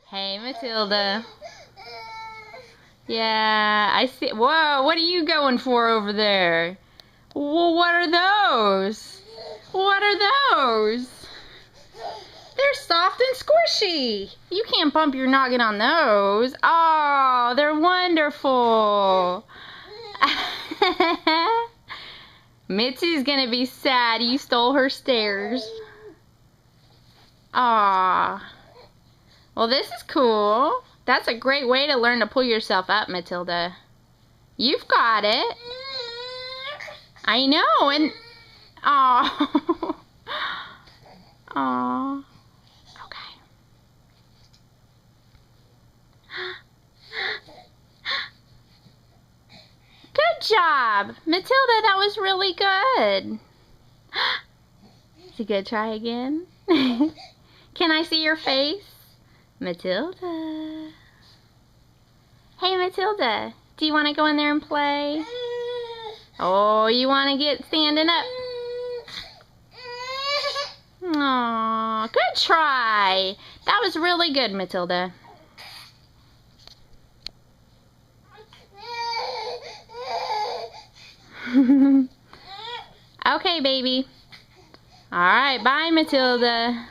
Hey, Matilda. Yeah, I see. Whoa, what are you going for over there? Well, what are those? What are those? They're soft and squishy. You can't bump your noggin on those. Oh, they're wonderful. Mitzi's gonna be sad you stole her stairs. Aw. Well, this is cool. That's a great way to learn to pull yourself up, Matilda. You've got it. I know, and... Aw. Aw. Okay. Good job. Matilda, that was really good. Is it good? Try again. Can I see your face? Matilda. Hey, Matilda. Do you want to go in there and play? Oh, you want to get standing up? Aw, good try. That was really good, Matilda. Okay, baby. All right, bye, Matilda.